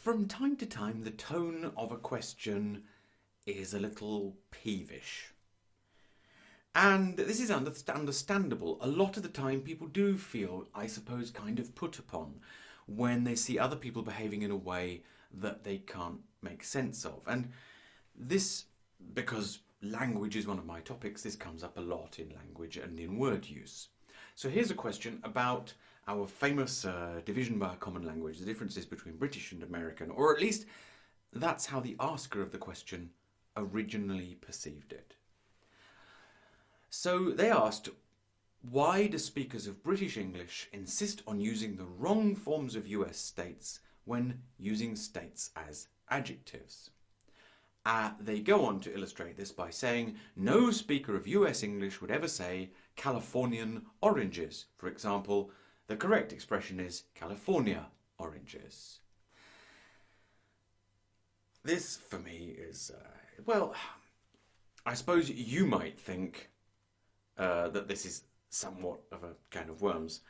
From time to time, the tone of a question is a little peevish. And this is understandable. A lot of the time people do feel, I suppose, kind of put upon when they see other people behaving in a way that they can't make sense of. And this, because language is one of my topics, this comes up a lot in language and in word use. So here's a question about our famous division by a common language, the differences between British and American, or at least that's how the asker of the question originally perceived it. So they asked, why do speakers of British English insist on using the wrong forms of US states when using states as adjectives? They go on to illustrate this by saying, no speaker of US English would ever say Californian oranges. For example, the correct expression is California oranges. This, for me, is, well, I suppose you might think that this is somewhat of a can of worms.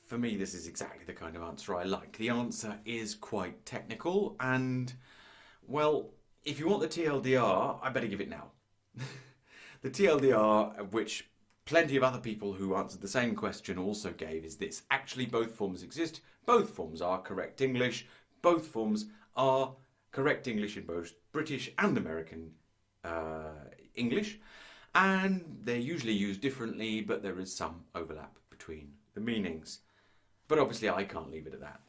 For me, this is exactly the kind of answer I like. The answer is quite technical and, well, if you want the TLDR, I better give it now. The TLDR, which plenty of other people who answered the same question also gave, is this. Actually, both forms exist. Both forms are correct English. Both forms are correct English in both British and American English. And they're usually used differently, but there is some overlap between the meanings. But obviously, I can't leave it at that.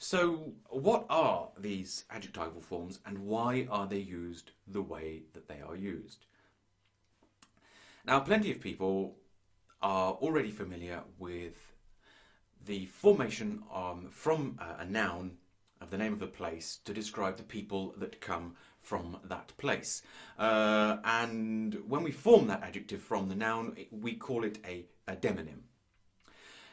So what are these adjectival forms and why are they used the way that they are used? Now, plenty of people are already familiar with the formation from a noun of the name of a place to describe the people that come from that place. And when we form that adjective from the noun, we call it a demonym.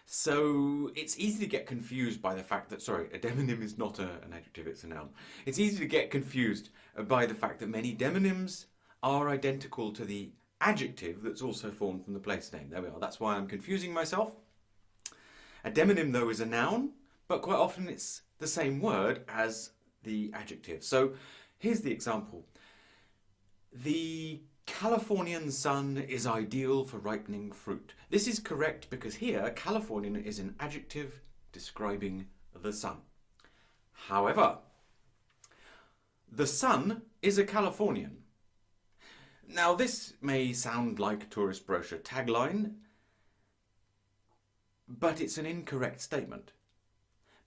So it's easy to get confused by the fact that, sorry, a demonym is not an adjective, it's a noun. It's easy to get confused by the fact that many demonyms are identical to the adjective that's also formed from the place name. There we are, that's why I'm confusing myself. A demonym, though, is a noun, but quite often it's the same word as the adjective. So here's the example. The Californian sun is ideal for ripening fruit. This is correct because here Californian is an adjective describing the sun. However, the sun is a Californian. Now this may sound like a tourist brochure tagline, but it's an incorrect statement.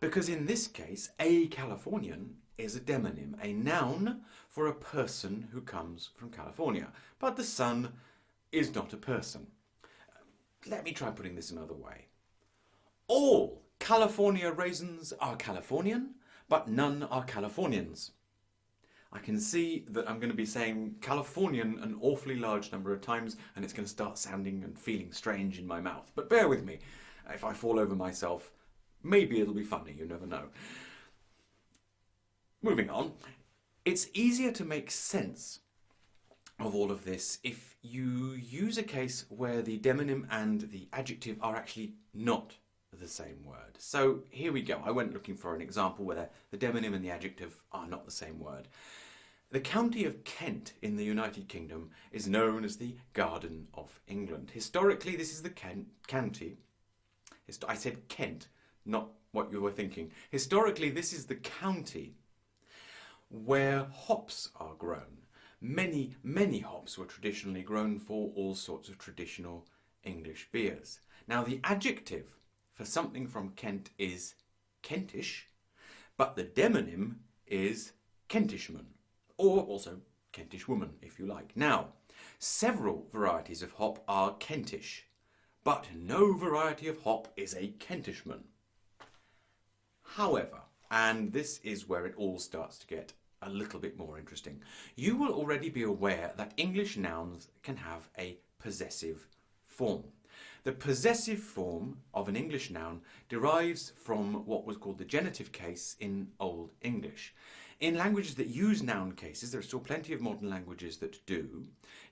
Because in this case, a Californian is a demonym, a noun for a person who comes from California. But the sun is not a person. Let me try putting this another way. All California raisins are Californian, but none are Californians. I can see that I'm going to be saying Californian an awfully large number of times and it's going to start sounding and feeling strange in my mouth. But bear with me. If I fall over myself, maybe it'll be funny, you never know. Moving on, it's easier to make sense of all of this if you use a case where the demonym and the adjective are actually not the same word. So here we go. I went looking for an example where the demonym and the adjective are not the same word. The county of Kent in the United Kingdom is known as the Garden of England. Historically, this is the county. I said Kent, not what you were thinking. Historically, this is the county where hops are grown. Many, many hops were traditionally grown for all sorts of traditional English beers. Now, the adjective for something from Kent is Kentish, but the demonym is Kentishman, or also Kentish woman, if you like. Now, several varieties of hop are Kentish, but no variety of hop is a Kentishman. However, and this is where it all starts to get a little bit more interesting, you will already be aware that English nouns can have a possessive form. The possessive form of an English noun derives from what was called the genitive case in Old English. In languages that use noun cases, there are still plenty of modern languages that do,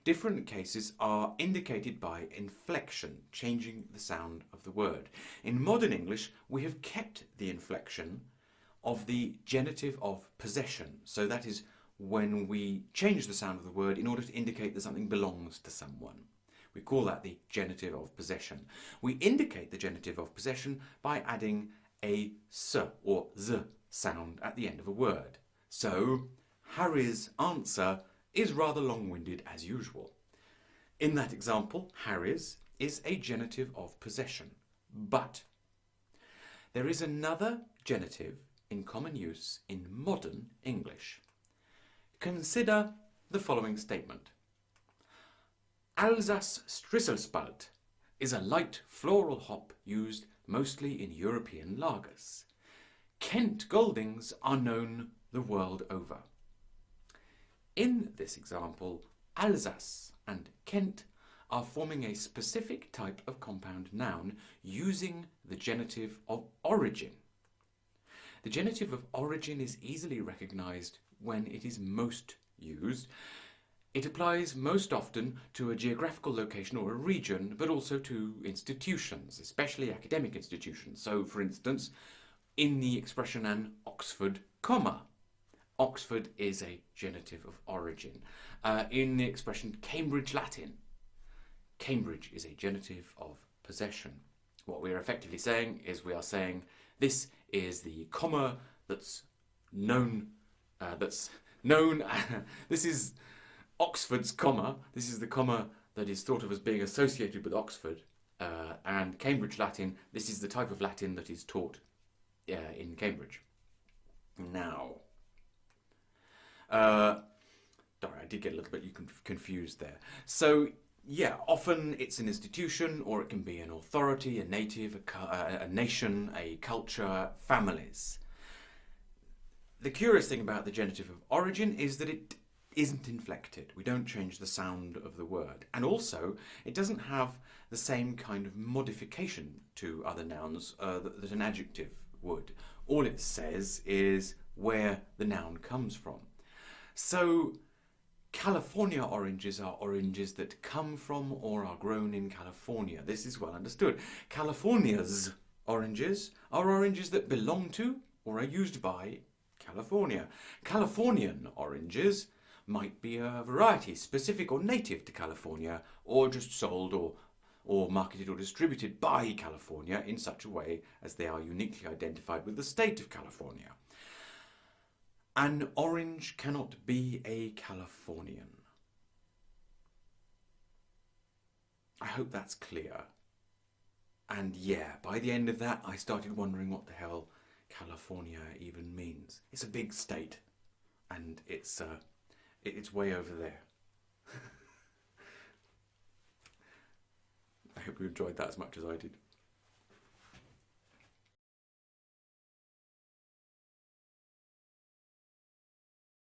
different cases are indicated by inflection, changing the sound of the word. In modern English, we have kept the inflection of the genitive of possession. So that is when we change the sound of the word in order to indicate that something belongs to someone. We call that the genitive of possession. We indicate the genitive of possession by adding a s or z sound at the end of a word. So, Harry's answer is rather long-winded as usual. In that example, Harry's is a genitive of possession. But there is another genitive in common use in modern English. Consider the following statement. Alsace Strisselspalt is a light floral hop used mostly in European lagers. Kent Goldings are known the world over. In this example, Alsace and Kent are forming a specific type of compound noun using the genitive of origin. The genitive of origin is easily recognised when it is most used. It applies most often to a geographical location or a region, but also to institutions, especially academic institutions. So, for instance, in the expression an Oxford comma, Oxford is a genitive of origin. In the expression Cambridge Latin, Cambridge is a genitive of possession. What we are effectively saying is we are saying this is the comma that's known, this is Oxford's comma, this is the comma that is thought of as being associated with Oxford, and Cambridge Latin, this is the type of Latin that is taught in Cambridge. Now, sorry, I did get a little bit confused there. So, yeah, often it's an institution, or it can be an authority, a native, a nation, a culture, families. The curious thing about the genitive of origin is that it isn't inflected. We don't change the sound of the word. And also, it doesn't have the same kind of modification to other nouns that an adjective would. All it says is where the noun comes from. So, California oranges are oranges that come from or are grown in California. This is well understood. California's oranges are oranges that belong to or are used by California. Californian oranges might be a variety specific or native to California, or just sold or marketed or distributed by California in such a way as they are uniquely identified with the state of California. An orange cannot be a Californian. I hope that's clear. And yeah, by the end of that, I started wondering what the hell California even means. It's a big state, and it's way over there. I hope you enjoyed that as much as I did.